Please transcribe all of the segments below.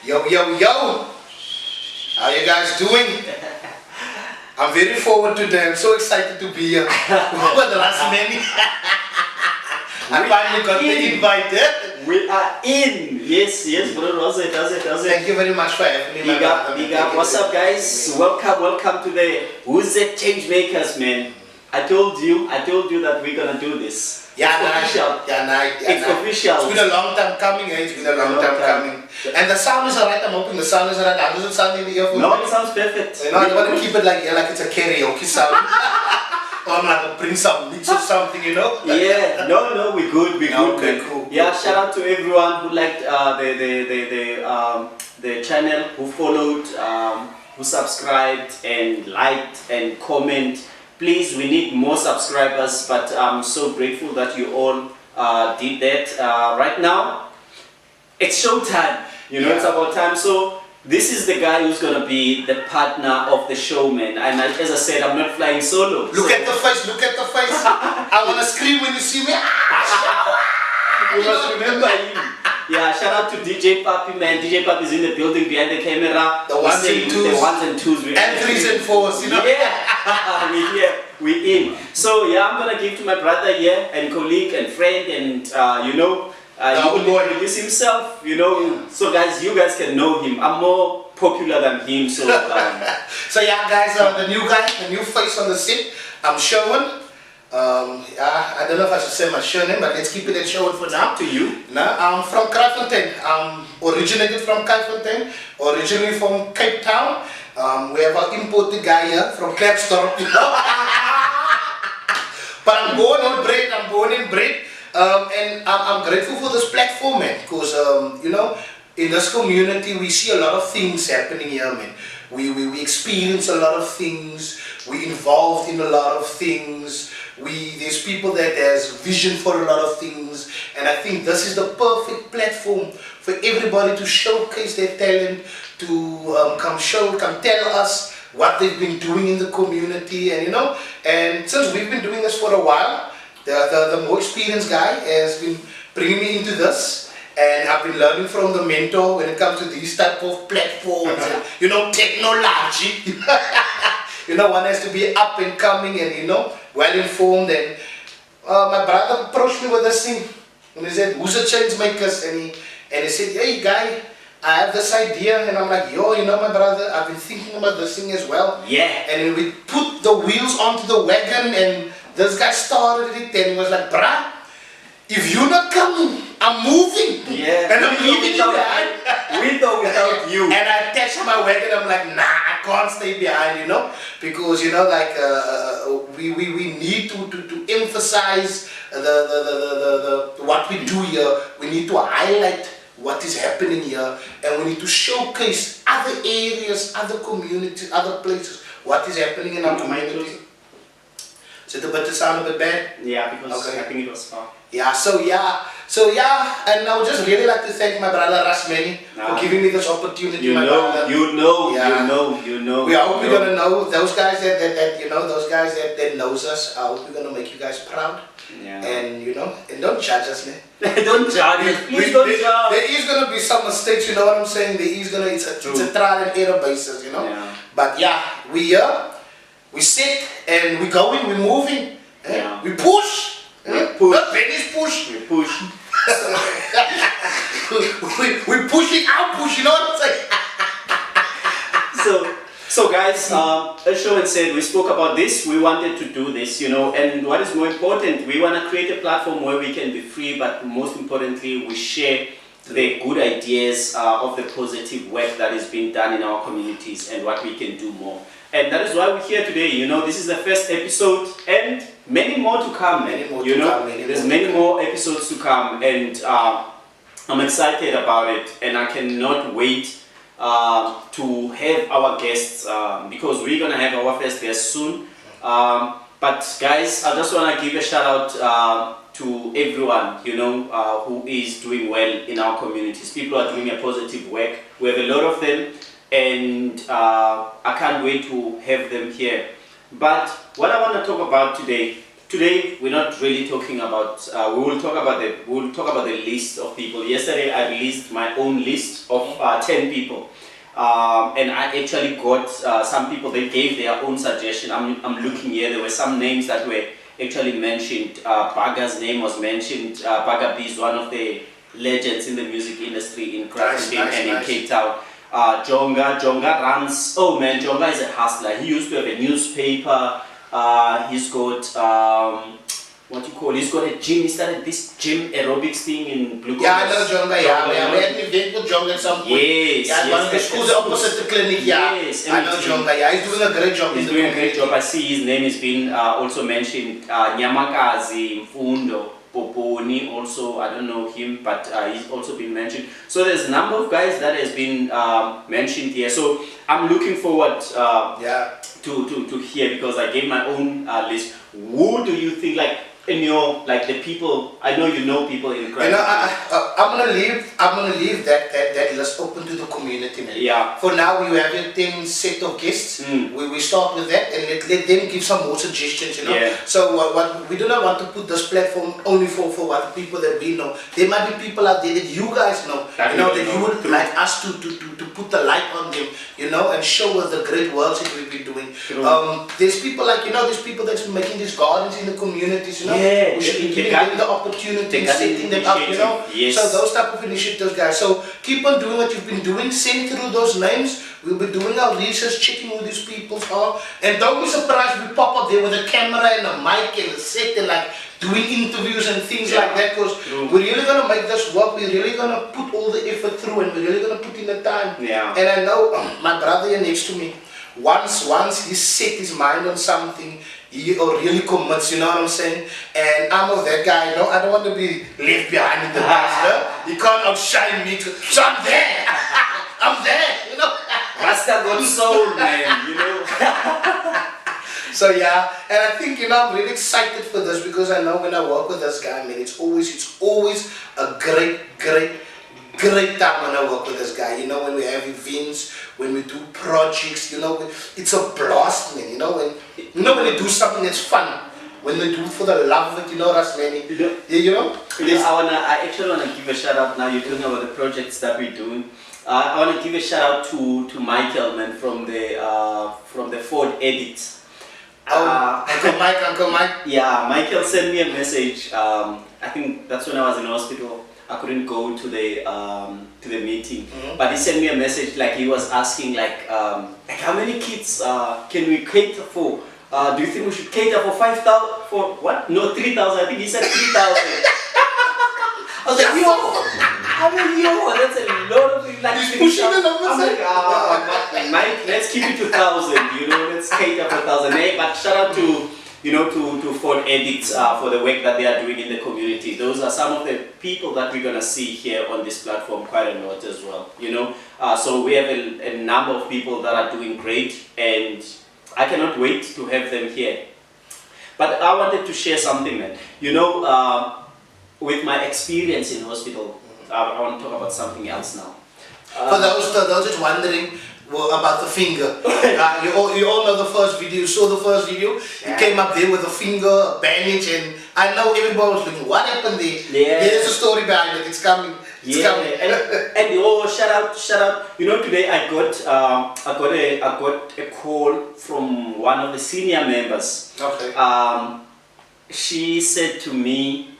Yo, yo, yo! How you guys doing? I'm very forward today. I'm so excited to be here. For the last many. I finally got the invite. We are in. Yes, bro. Does it. Thank you very much for having me. Big up. What's up, guys? Welcome to the Who's the Change Makers, man. I told you that we're gonna do this. It's official. It's official. It's been a long time coming, eh? It's been a long time coming. And the sound is alright. I'm hoping the sound is alright. How does it sound in the earphone? No, it sounds perfect. You know, I want to keep it like it's a karaoke sound. Or I'm like bring some mix or something, you know? Yeah. No, we're good. Okay, cool. Yeah. Shout out to everyone who liked the channel, who followed, who subscribed and liked and comment. Please, we need more subscribers, but I'm so grateful that you all did that. Right now, it's showtime. It's about time. So this is the guy who's gonna be the partner of the show, man. And as I said, I'm not flying solo. Look at the face. I wanna scream when you see me. You must remember him. Yeah, shout out to DJ Papi, man. DJ Papi is in the building behind the camera. The ones and twos. And threes and fours, you know? Yeah, we're here, we're in. So yeah, I'm gonna give to my brother here, and colleague and friend, and he will introduce himself, So guys, you guys can know him. I'm more popular than him, so... So yeah, guys, the new guy, the new face on the scene, I'm Sherwin. I don't know if I should say my surname, but let's keep it at Sherwin for now. To you. Now, I'm from Kraaifontein. I'm originated from Kraaifontein, originally from Cape Town. We have an imported guy here from Klerksdorp, But I'm born and bred. And I'm grateful for this platform, man, because, in this community, we see a lot of things happening here, man. We experience a lot of things. We involved in a lot of things. There's people that has vision for a lot of things, and I think this is the perfect platform for everybody to showcase their talent, to come tell us what they've been doing in the community, and since we've been doing this for a while, the more experienced guy has been bringing me into this, and I've been learning from the mentor when it comes to these type of platforms, and, technology. One has to be up and coming and, well informed. And my brother approached me with this thing. And he said, who's the change makers? And he said, hey guy, I have this idea. And I'm like, yo, my brother, I've been thinking about this thing as well. Yeah. And then we put the wheels onto the wagon, and this guy started it, and he was like, bruh, if you're not coming, I'm moving. Yeah. And I'm leaving you behind. With or without you. And I attached my wagon. I'm like, nah, I can't stay behind, because we need to emphasize the what we do here. We need to highlight what is happening here, and we need to showcase other areas, other communities, other places, what is happening in our community. Is it the sound a bit bad? Yeah, because I think it was far. Yeah, so and I would just really like to thank my brother Rasmeni for giving me this opportunity. You know. We hope we're gonna know those guys that knows us. I hope we're gonna make you guys proud. Yeah. And and don't judge us, man. Don't judge us. Please don't judge. There is gonna be some mistakes, you know what I'm saying? It's a trial and error basis, Yeah. But we sit and we're going, we're moving, we push. We push. Not Benny's push. We push. We're pushing our push, you know what I'm saying? So guys, as Sherwin said, we spoke about this. We wanted to do this, and what is more important, we want to create a platform where we can be free, but most importantly, we share the good ideas of the positive work that is being done in our communities and what we can do more. And that is why we're here today. This is the first episode, and many more to come. There's many more episodes to come, and I'm excited about it, and I cannot wait to have our guests, because we're gonna have our first guest soon. But guys, I just wanna give a shout out to everyone, who is doing well in our communities. People are doing a positive work. We have a lot of them, and I can't wait to have them here. But what I want to talk about today today we're not really talking about. We will talk about the list of people. Yesterday I released my own list of 10 people, and I actually got some people. They gave their own suggestion. I'm looking here. There were some names that were actually mentioned. Baga's name was mentioned. Baga B is one of the legends in the music industry in Scottsdene and in Cape Town. Jonga runs. Oh man, Jonga is a hustler. He used to have a newspaper. He's got what you call? He's got a gym. He started this gym aerobics thing in Blue. Yeah, I know Jonga. Yeah, we had an event with Jonga at some point. Yes, yeah, one of the schools opposite the clinic. Yeah, yes, I know Jonga. Yeah, he's doing a great job. He's doing a great job. I see his name has been also mentioned. Nyamakazi Mfundo. Poponi also, I don't know him, but he's also been mentioned. So there's a number of guys that has been mentioned here. So I'm looking forward to hear, because I gave my own list. Who do you think, like in your, like the people? I know you know people in Christ. You know, I'm gonna leave that list open to the community, man. Yeah. For now, we have a 10 set of guests. We start with that and let them give some more suggestions. You know. Yeah. So what we do not want to put this platform only for what people that we know. There might be people out there that you guys know. That you would like us to put the light on them. You know, and show us the great works that we've been doing. There's people like there's people that's making these gardens in the communities. You know. Yeah, we should be giving them the opportunity, setting them up, you know. Yes. So those type of initiatives, guys. So keep on doing what you've been doing. Send through those names. We'll be doing our research, checking who these people are, and don't be surprised we pop up there with a camera and a mic and a set and like doing interviews and things like that. Because we're really gonna make this work. We're really gonna put all the effort through, and we're really gonna put in the time. Yeah. And I know my brother here next to me. Once he set his mind on something, he really commits, you know what I'm saying? And I'm of that guy, you know, I don't want to be left behind in the past, you can't outshine me, so I'm there, I'm there, you know. Rasta got soul, man, you know. So yeah, and I think, I'm really excited for this, because I know when I work with this guy, man, it's always a great time when I work with this guy. When we have events, when we do projects, it's a blast, man. When they do something that's fun, when they do it for the love of it, Rasmani. I actually want to give a shout out. Now you're talking about the projects that we're doing. I want to give a shout out to Michael, man, from the Ford Edit. Uncle Mike. Yeah, Michael sent me a message. I think that's when I was in hospital. I couldn't go to the meeting, but he sent me a message, like he was asking like how many kids can we cater for? Do you think we should cater for 5,000? For what? No, 3,000. I think he said 3,000. I was like, that's a lot of things. Like, he's pushing the numbers. I'm like, Mike, let's keep it to 1,000. Let's cater for 1,000. Hey, but shout out to Ford Edits for the work that they are doing in the community. Those are some of the people that we're gonna see here on this platform quite a lot as well. So we have a number of people that are doing great, and I cannot wait to have them here. But I wanted to share something, man. With my experience in hospital, I want to talk about something else now. For those that's wondering about the finger, you all know the first video. You saw the first video. Yeah. You came up there with a finger, a bandage, and I know everybody was looking, what happened there? Yeah. There's a story behind it. It's coming. It's coming. And shout out. Today I got a call from one of the senior members. Okay. She said to me,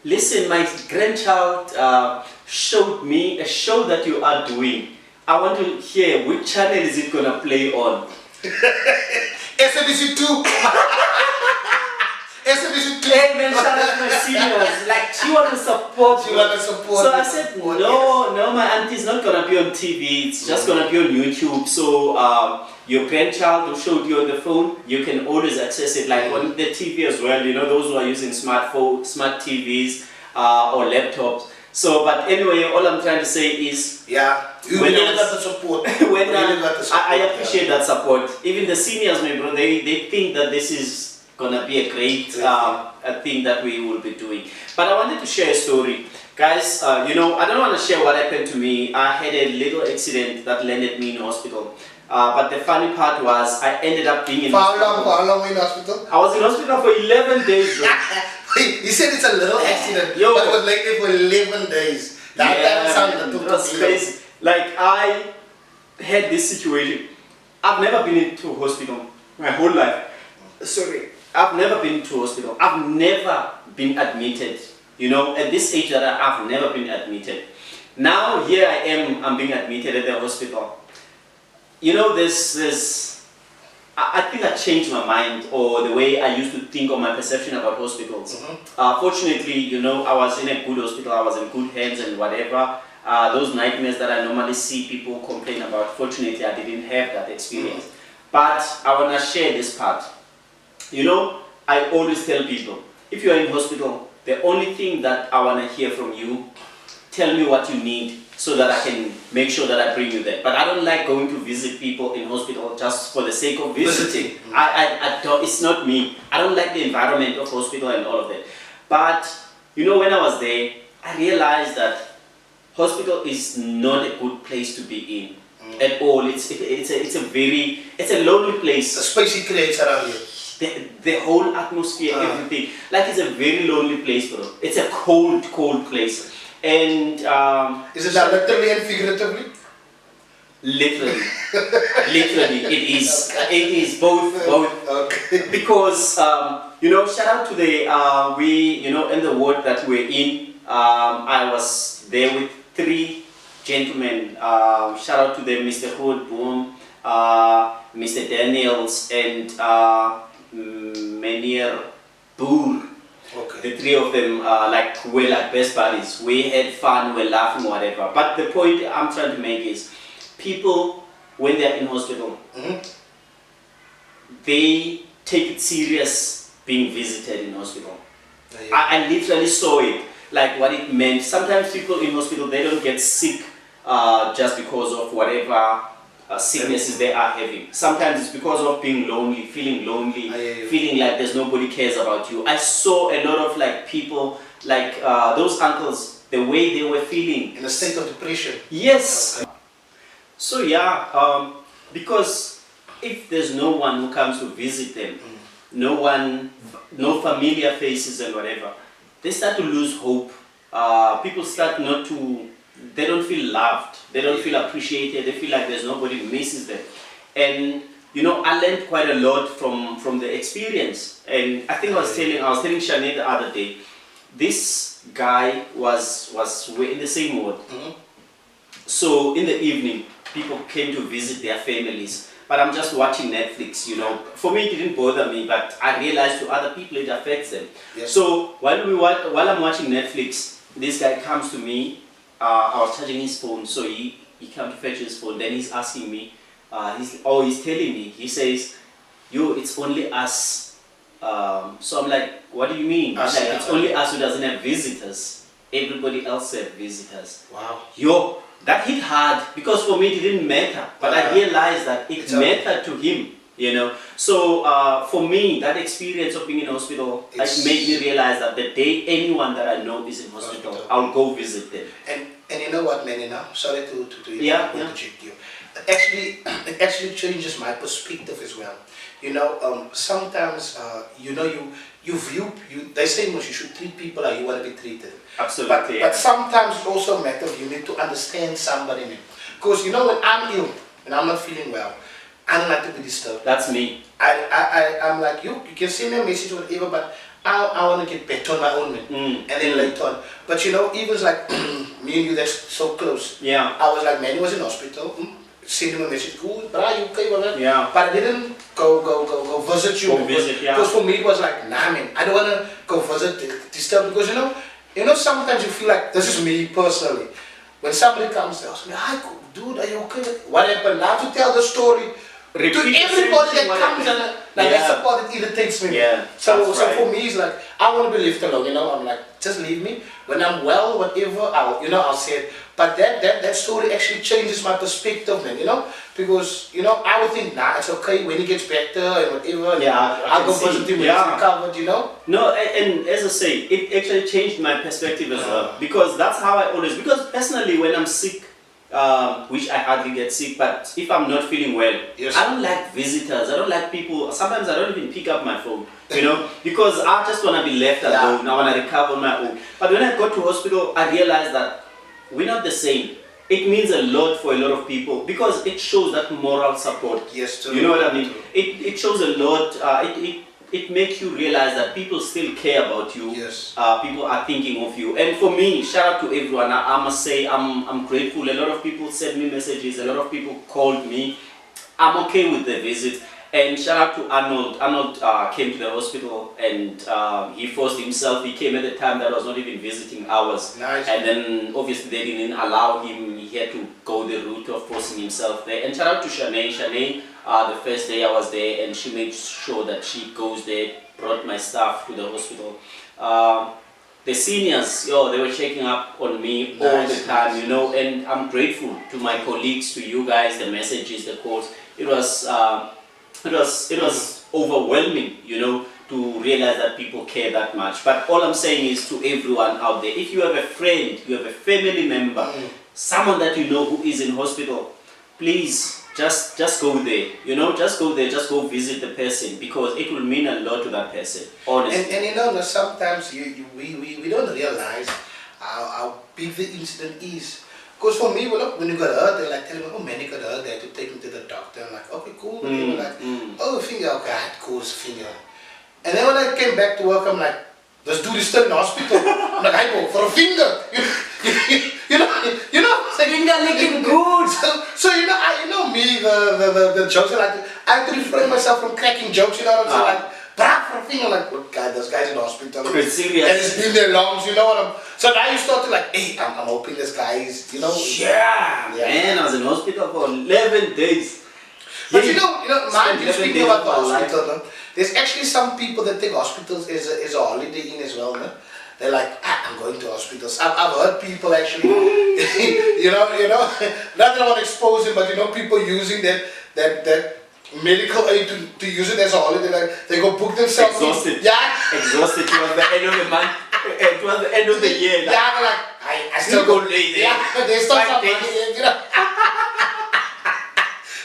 listen, my grandchild showed me a show that you are doing. I want to hear which channel is it gonna play on. SABC 2. SABC 2. Hey man, shout out to my seniors. Like, she want to support. So I said, no, my auntie's not gonna be on TV. It's just gonna be on YouTube. So your grandchild who showed you on the phone, you can always access it, like on the TV as well. Those who are using smart TVs or laptops. So, but anyway, all I'm trying to say is, you really got the support. I appreciate that support. Even the seniors, my bro, they think that this is gonna be a great thing that we will be doing. But I wanted to share a story, guys. I don't want to share what happened to me. I had a little accident that landed me in hospital. But the funny part was I ended up being in For how long were you in hospital? I was in hospital for 11 days. Bro. You said it's a little accident, Yo. but it was like for 11 days. That sounds like that's crazy. Like I had this situation. I've never been into hospital my whole life. Sorry, I've never been to hospital. I've never been admitted. You know, at this age that I've never been admitted. Now here I am. I'm being admitted at the hospital. You know, I think I changed my mind or the way I used to think or my perception about hospitals. Fortunately, you know, I was in a good hospital. I was in good hands and whatever. Those nightmares that I normally see people complain about, fortunately I didn't have that experience. But I want to share this part. You know, I always tell people, if you are in hospital, the only thing that I want to hear from you, tell me what you need so that I can make sure that I bring you there. But I don't like going to visit people in hospital just for the sake of visiting. I don't, it's not me. I don't like the environment of hospital and all of that. But, you know, when I was there, I realized that hospital is not a good place to be in at all. It's a lonely place. The space it creates around you. The whole atmosphere, everything. Like it's a very lonely place, bro. It's a cold place. And is it that literally and figuratively? Literally, it is both. Okay. Because you know, shout out to the in the ward that we're in. I was there with 3 gentlemen. Shout out to them, Mr. Hood Boom, Mr. Daniels, and Menier Boer. Okay. The 3 of them were like best buddies. We had fun, we're laughing, whatever. But the point I'm trying to make is, people when they're in hospital, they take it serious being visited in hospital. I literally saw it, like what it meant. Sometimes people in hospital, they don't get sick just because of whatever sicknesses they are having. Sometimes it's because of being lonely, feeling like there's nobody cares about you. I saw a lot of like people, like those uncles, the way they were feeling. In a state of depression. Yes. Okay. So yeah, because if there's no one who comes to visit them, no familiar faces and whatever, they start to lose hope. People start they don't feel loved, they don't feel appreciated, they feel like there's nobody who misses them. And you know, I learned quite a lot from the experience. And I think I was telling Shanae the other day, this guy we're in the same ward. So in the evening, people came to visit their families. But I'm just watching Netflix, you know. For me, it didn't bother me, but I realized to other people it affects them. Yes. So while I'm watching Netflix, this guy comes to me. I was charging his phone, so he came to fetch his phone. Then he's asking me, he's telling me, he says, "Yo, it's only us." So I'm like, "What do you mean?" Like, it's only us who doesn't have visitors. Everybody else have visitors. Wow. Yo, that hit hard, because for me it didn't matter, but I realized that it mattered to him, you know. So for me, that experience of being in hospital made me realize that the day anyone that I know is in hospital, I'll go visit them. And you know what, man, you know, sorry to interject you. It actually changes my perspective as well. You know, sometimes you know, they say you should treat people how you want to be treated. Absolutely. But sometimes it also matters, you need to understand somebody, man. Because you know, when I'm ill and I'm not feeling well, I don't like to be disturbed. That's me. I'm like, you can send me a message or whatever, but I want to get better on my own, man. And then later on. But you know, even like me and you, that's so close. Yeah. I was like, man, he was in hospital. Send him a message, cool, bro, you okay, whatever. Yeah. But I didn't go visit you. Go visit, yeah. Because for me it was like, nah, man, I don't want to go visit, disturb, because you know, sometimes you feel like, this is me personally. When somebody comes, they ask me, hi, dude, are you okay? What happened? I have to tell the story to everybody that comes, and that's the part that irritates me. Yeah. So for me, it's like, I want to be left alone, you know. I'm like, just leave me. When I'm well, whatever, I'll say it. But that story actually changes my perspective, man, you know. Because, you know, I would think, nah, it's okay when he gets better and whatever. Yeah, I'll go visit him when he's recovered, you know. No, and as I say, it actually changed my perspective as well. Because that's how I always, because personally when I'm sick, which I hardly get sick, but if I'm not feeling well, Yes. I don't like visitors, I don't like people. Sometimes I don't even pick up my phone, you know, because I just want to be left alone. I want to recover on my own. But when I got to hospital, I realized that we're not the same. It means a lot for a lot of people because it shows that moral support. Yes, true. You know what I mean? True. It shows a lot. It makes you realize that people still care about you. Yes. People are thinking of you. And for me, shout out to everyone. I must say I'm grateful. A lot of people sent me messages. A lot of people called me. I'm okay with the visit. And shout out to Arnold. Arnold came to the hospital and he forced himself. He came at a time that was not even visiting hours. Nice. And then obviously they didn't allow him. He had to go the route of forcing himself there. And shout out to Shanae. Shanae, the first day I was there, and she made sure that she goes there, brought my staff to the hospital. The seniors, they were checking up on me all the time, you know, and I'm grateful to my colleagues, to you guys, the messages, the calls. It was overwhelming, you know, to realize that people care that much. But all I'm saying is to everyone out there, if you have a friend, you have a family member, someone that you know who is in hospital, please just go there, you know, just go there, just go visit the person, because it will mean a lot to that person, honestly. And you know, sometimes we don't realize how big the incident is. Because for me, well, when you got hurt, they're like telling me, oh man, you got hurt, they had to take me to the doctor. I'm like, okay, cool. And they were like, oh, finger, okay, I had cause finger. And then when I came back to work, I'm like, this dude is still in hospital. I'm like, I go for a finger. You know, so Finger looking good. So you know me, the jokes are like, I have to refrain myself from cracking jokes, you know what I'm saying? Like, brah, for a finger, like, oh God, this guy's in hospital. It's serious. And it's been there long, you know what I'm. So now you start to like, hey, I'm hoping this guy is, you know. Yeah, man, I was in hospital for 11 days. But you know, mind you, speaking about the hospital, life. no, there's actually some people that take hospitals as a holiday in as well, no? They're like, I'm going to hospitals. I've heard people actually, you know, not that I want to expose him, but you know, people using that medical aid to use it as a holiday. Like they go book themselves. Exhausted. Yeah. Exhausted towards the end of the month, towards the end of the year. Yeah, they're like, I still go lay there. Yeah, they still have money, you know.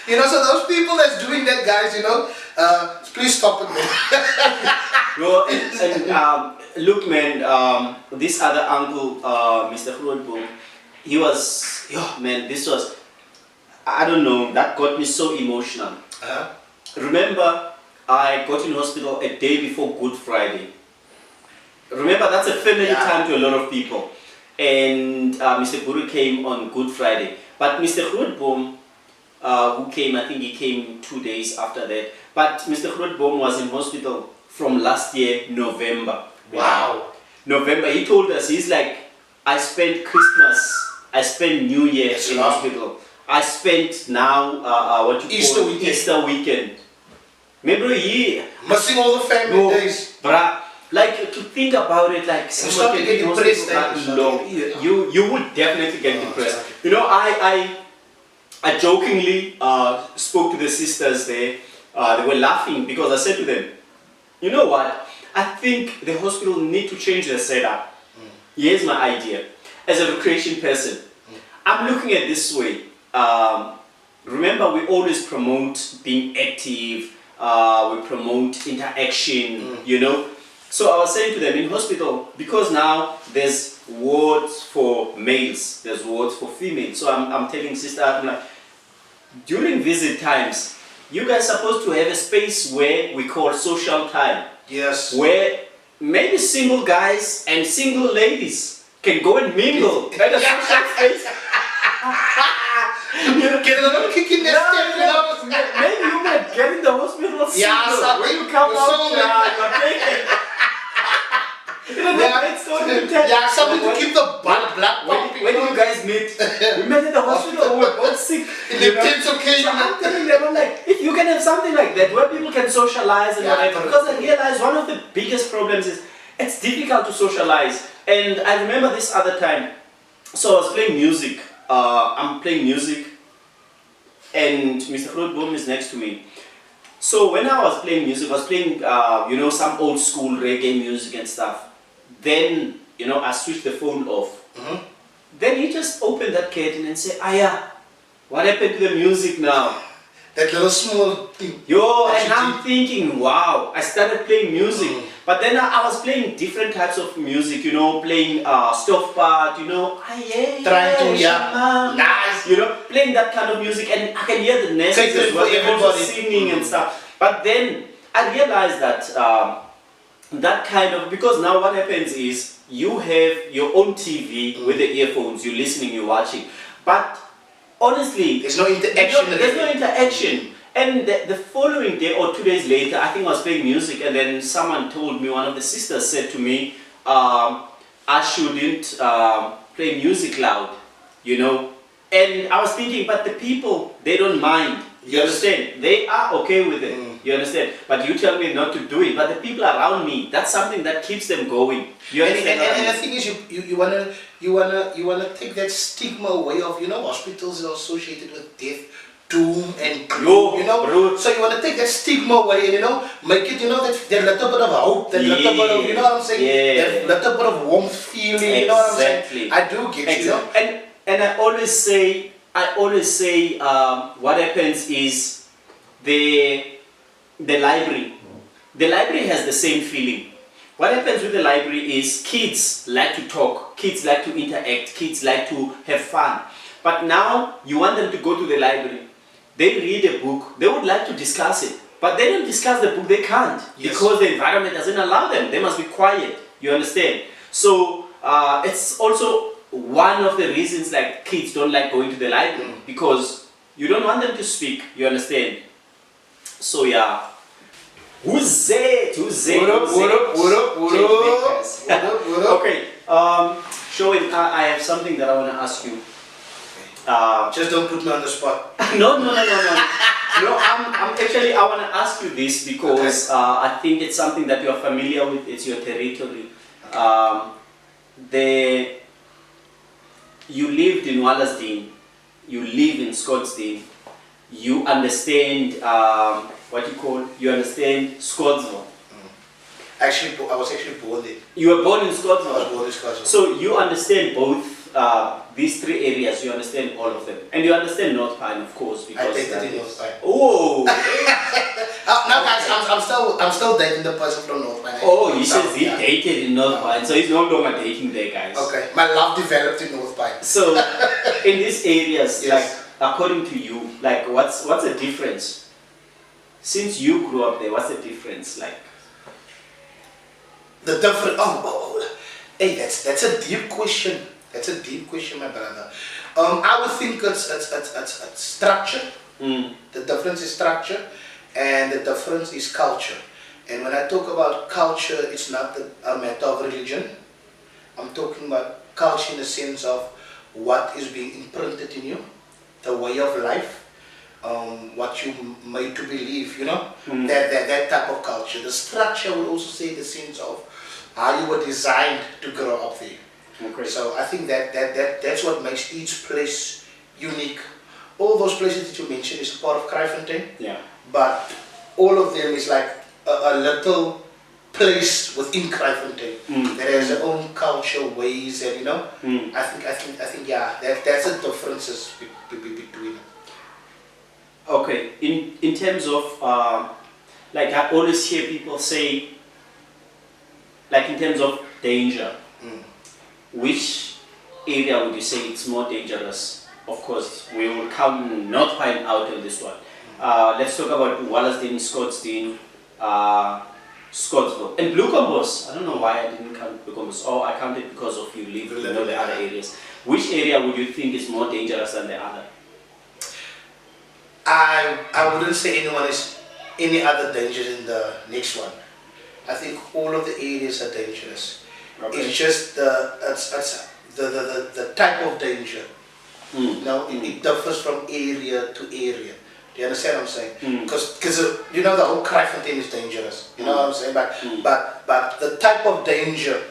You know, so those people that's doing that, guys, you know, please stop it, man. Well, and look, man, this other uncle, Mr. Grootboom, he was, man, this was, I don't know, that got me so emotional. Remember, I got in hospital a day before Good Friday. Remember, that's a family time to a lot of people. And Mr. Guru came on Good Friday. But Mr. Grootboom, who came, I think he came 2 days after that. But Mr. Grootboom was in hospital from last year, November. Wow. November, he told us, he's like, I spent Christmas, I spent New Year in hospital. I spent now, Easter weekend. Maybe a year. Missing all the family days. Bruh, like to think about it, like someone can get depressed that long. You would definitely get depressed. You know, I jokingly spoke to the sisters there. They were laughing because I said to them, you know what? I think the hospital need to change their setup. Here's my idea. As a recreation person, I'm looking at this way. Remember, we always promote being active. We promote interaction. You know. So I was saying to them in hospital, because now there's wards for males, there's wards for females. So I'm telling sister, I'm like, during visit times, you guys are supposed to have a space where we call social time. Yes. Where maybe single guys and single ladies can go and mingle at a social space. Get a little kick in their step, you know. Maybe you might get in the hospital single. Yeah, when you come out, you're taken. Something to keep the blood pumping. When you guys meet, we met at the hospital, we were both sick. In the tents, okay. So I'm telling them, I'm like, if you can have something like that where people can socialize and whatever, because I realized one of the biggest problems is it's difficult to socialize. And I remember this other time, so I was playing music. I'm playing music, and Mr. Grootboom is next to me. So when I was playing music, I was playing, you know, some old school reggae music and stuff. Then, you know, I switched the phone off. then he just opened that curtain and said, Aya, what happened to the music now? That little small thing. Yo, and I'm thinking, wow, I started playing music. But then I was playing different types of music, you know, playing stuff part, you know, trying to, nice, you know, playing that kind of music, and I can hear the nurses as well, everybody singing and stuff. But then I realized that that kind of, because now what happens is you have your own TV with the earphones, you're listening, you're watching, but honestly, there's no interaction. There's no interaction. And the following day or 2 days later, I think I was playing music, and then someone told me, one of the sisters said to me, I shouldn't play music loud, you know. And I was thinking, but the people, they don't mind. You understand? They are okay with it. You understand? But you tell me not to do it. But the people around me, that's something that keeps them going. You understand? And the thing is, you wanna take that stigma away of, you know, hospitals are associated with death, doom and gloom, you know. Bro. So you wanna take that stigma away and, you know, make it, you know, that little bit of hope, that little bit of, you know what I'm saying? That little bit of warmth feeling, you know what I'm saying? I do get you know. And I always say, what happens is the library. The library has the same feeling. What happens with the library is kids like to talk, kids like to interact, kids like to have fun. But now you want them to go to the library. They read a book, they would like to discuss it, but they don't discuss the book, they can't, because the environment doesn't allow them. They must be quiet, you understand? So it's also one of the reasons like kids don't like going to the library, because you don't want them to speak, you understand? So yeah. Who's it? What up? Okay, Showing, I have something that I want to ask you. Just don't put me on the spot. No. No, I'm actually, I want to ask you this because I think it's something that you're familiar with, it's your territory. You lived in Wallacedene, you live in Scottsdene, you understand you understand Scottsville. Actually, I was actually born there. You were born in Scottsville? I was born in Scottsville. So you understand both these three areas, you understand all of them. And you understand North Pine, of course, because I dated in North Pine. Oh! Now guys, I'm still dating the person from North Pine. Oh, he says he dated in North Pine, so he's no longer dating there, guys. Okay, my love developed in North Pine. So, in these areas, like, according to you, like, what's the difference? Since you grew up there, what's the difference, like? The difference, hey, that's a deep question. That's a deep question, my brother. I would think it's structure. The difference is structure, and the difference is culture. And when I talk about culture, it's not a matter of religion. I'm talking about culture in the sense of what is being imprinted in you, the way of life, what you made to believe, you know, that type of culture. The structure would also say the sense of how you were designed to grow up there. Okay. So I think that's what makes each place unique. All those places that you mentioned is part of Kraaifontein, but all of them is like a little place within Kraaifontein that has their own culture, ways, and you know. I think yeah, that's the differences between them. Okay, in terms of like I always hear people say, like in terms of danger, which area would you say it's more dangerous? Of course, we will count North Pine out on this one. Let's talk about Wallacedene, Scottsdene, Scottsville, and Blue Combos. I don't know why I didn't count Blue Combos. Oh, I counted because of you live in the other areas. Which area would you think is more dangerous than the other? I wouldn't say any other danger in the next one. I think all of the areas are dangerous. Okay. It's just the type of danger. Now it differs from area to area. Do you understand what I'm saying? Because you know the whole Kraaifontein is dangerous. You know what I'm saying? But the type of danger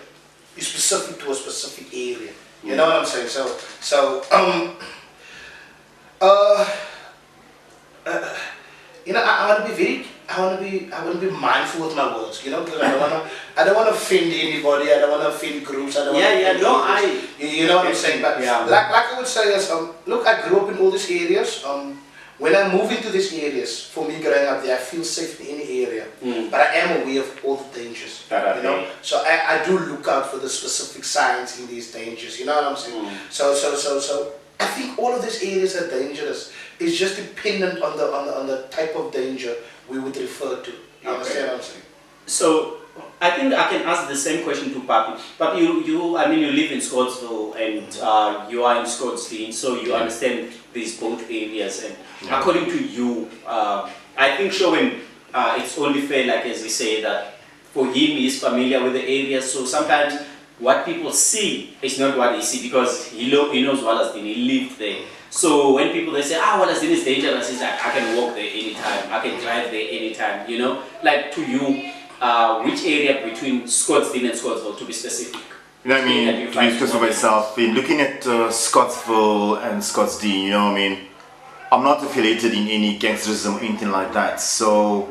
is specific to a specific area. You know what I'm saying? You know, I want to be mindful with my words, you know, because I I don't want to offend anybody. I don't want to offend groups. I don't want to offend areas. You know what I'm saying? But like I would say is, look, I grew up in all these areas. When I move into these areas, for me growing up there, I feel safe in any area. But I am aware of all the dangers. You know, so I do look out for the specific signs in these dangers. You know what I'm saying? So I think all of these areas are dangerous. It's just dependent on the type of danger we would refer to. You understand what I'm saying? So I think I can ask the same question to Papi. Papi, I mean, you live in Scottsville and you are in Scottsdene, so you understand these both areas. And according to you, I think Showen, it's only fair, like as you say, that for him, he's familiar with the area. So sometimes what people see is not what they see because he knows Wallacedene, he lived there. So when people they say, Wallacedene is dangerous, he's like, I can walk there anytime, I can drive there anytime, you know? Like to you, which area between Scottsdene and Scottsville, to be specific? You know what I mean? To be specific for myself, in looking at Scottsville and Scottsdene, you know what I mean? I'm not affiliated in any gangsterism or anything like that. So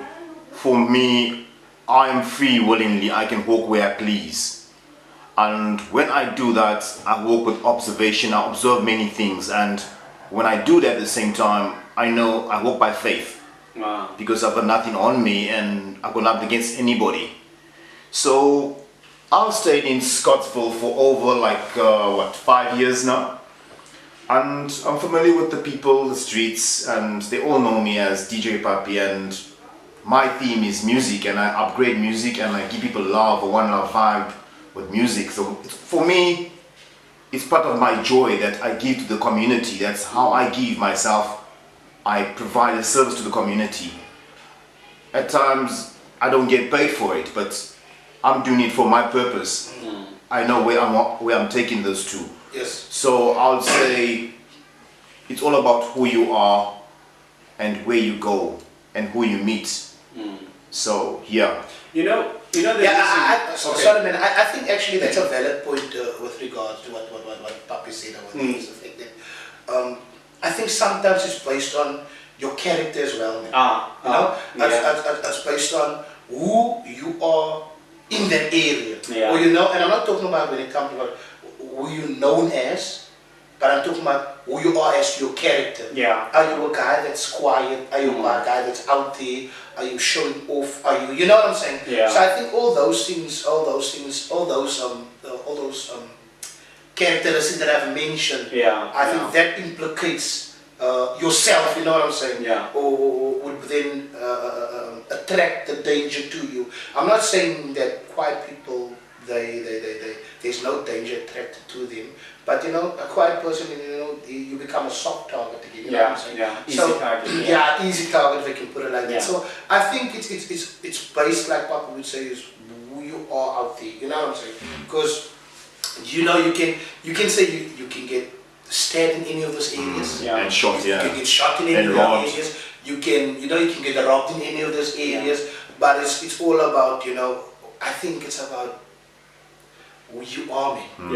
for me, I am free willingly, I can walk where I please. And when I do that, I walk with observation, I observe many things, and when I do that at the same time, I know I walk by faith. Because I've got nothing on me and I've got nothing against anybody. So I've stayed in Scottsville for over like 5 years now, and I'm familiar with the people, the streets, and they all know me as DJ Papi, and my theme is music, and I upgrade music and I give people love, a one love vibe with music. So for me, it's part of my joy that I give to the community. That's how I give myself. I provide a service to the community. At times, I don't get paid for it, but I'm doing it for my purpose. I know where I'm taking those to. Yes. So I'll say it's all about who you are and where you go and who you meet. So yeah. You know. Sorry, man. I think actually that's a valid point with regards to what Papi said about this effect. I think sometimes it's based on your character as well, man. It's based on who you are in that area. Or and I'm not talking about when it comes to who you're known as, but I'm talking about who you are as your character. Are you a guy that's quiet? Are you a guy that's out there? Are you showing off? Are you know what I'm saying? So I think all those characteristics that I've mentioned, I think that implicates yourself, you know what I'm saying? Or would then attract the danger to you. I'm not saying that quiet people, there's no danger attracted to them, but a quiet person, you become a soft target again. You know what I'm saying? Easy target. Easy target, if I can put it like that. So I think it's based, like Papa would say, is who you are out there. You know what I'm saying? Because you can say you can get stabbed in any of those areas. And shot. You can get shot in any of those areas. You can get robbed in any of those areas. But it's all about I think it's about who you are, man.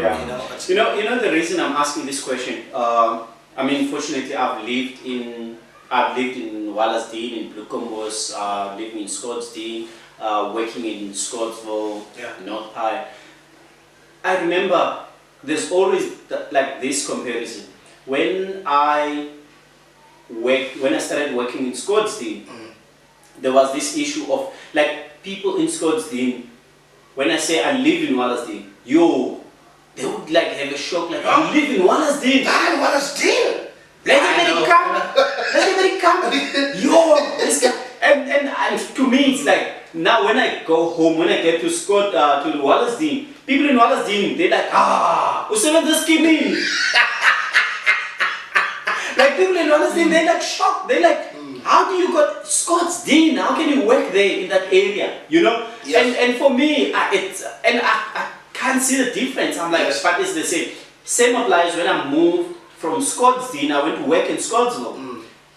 You know the reason I'm asking this question. I mean, fortunately, I've lived in Wallacedene, in Blue Combos, living in Scottsdene, working in Scottsville, North High. I remember there's always like this comparison. When I started working in Scottsdene, there was this issue of like people in Scottsdene. When I say I live in Wallacedene, they would like have a shock, like, you live in Wallacedene? I'm Wallacedene! Let everybody come! This guy. And to me, it's like, now when I go home, when I get to Wallacedene, people in Wallacedene, they're like, useven this kimi. Like people in Wallacedene, they're like shocked. They're like, how do you got Scottsdene? How can you work there in that area? And for me, I can't see the difference. I'm like, but it's the same. Same applies when I moved from Scottsdene. I went to work in Scottsville.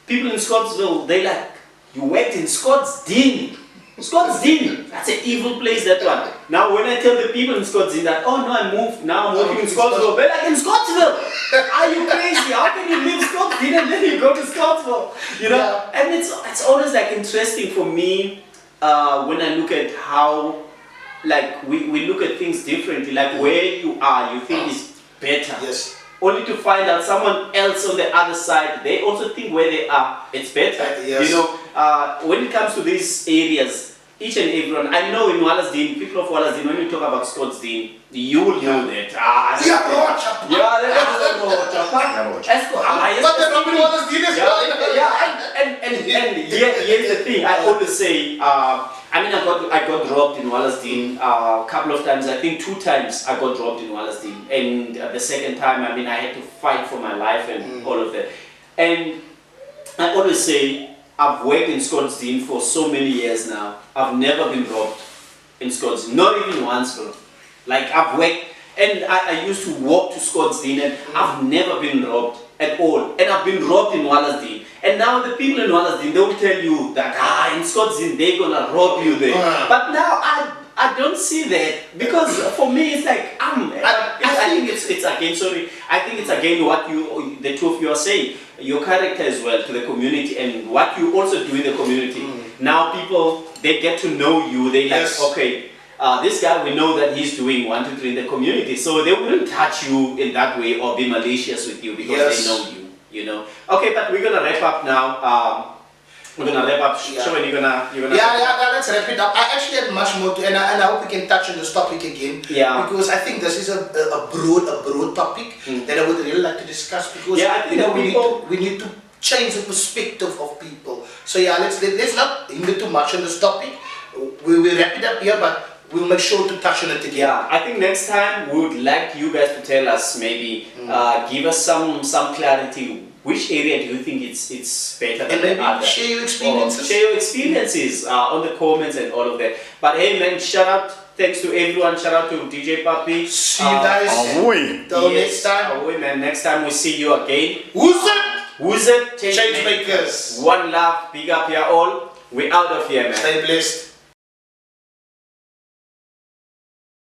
People in Scottsville, they like, you worked in Scottsdene. Scottsdene, that's an evil place, that one. Now when I tell the people in Scottsdene that, oh no, I moved, now I'm working in Scottsville, they're like, in Scottsville? Are you crazy? How can you leave Scottsdene and then you go to Scottsville? And it's always like interesting for me when I look at how like we look at things differently. Like where you are, you think is better. Yes. Only to find out someone else on the other side, they also think where they are, it's better. Yes. You know, when it comes to these areas, each and everyone, I know in Wallacedene, people of Wallacedene, when you talk about Scottsdene, you will know that. Yeah, Rocha. But the Robin Wallacedene is here's the thing, I always say, I mean, I got dropped in Wallacedene a couple of times. I think 2 times I got dropped in Wallacedene, and the second time, I mean, I had to fight for my life and all of that. And I always say, I've worked in Scottsdene for so many years now. I've never been robbed in Scottsdene, not even once, bro. Like I've worked, and I used to walk to Scottsdene, and I've never been robbed at all. And I've been robbed in Wallacedene. And now the people in Wallacedene, they'll tell you that in Scottsdene they're gonna rob you there. But now I don't see that, because for me it's like I think it's again, sorry, I think it's again what the two of you are saying, your character as well to the community and what you also do in the community. Now people, they get to know you, they like, okay, this guy, we know that he's doing 1, 2, 3 in the community, so they wouldn't touch you in that way or be malicious with you because they know you know. Okay, but we're gonna wrap up now. We're gonna wrap up. Sharon, you're gonna. Let's wrap it up. I actually had much more to, and I hope we can touch on this topic again. Yeah. Because I think this is a broad topic that I would really like to discuss, because I think we need to change the perspective of people. So let's not hinder too much on this topic. We will wrap it up here, but we'll make sure to touch on it again. Yeah, I think next time we would like you guys to tell us, maybe give us some clarity. Which area do you think it's better than the other? Share your experiences. Share your experiences on the comments and all of that. But hey man, shout out, thanks to everyone. Shout out to DJ Papi. See you guys. Till next time. Man. Next time we see you again. Who's it? Who's it? Change makers. One love. Big up here all. We out of here, man. Stay blessed.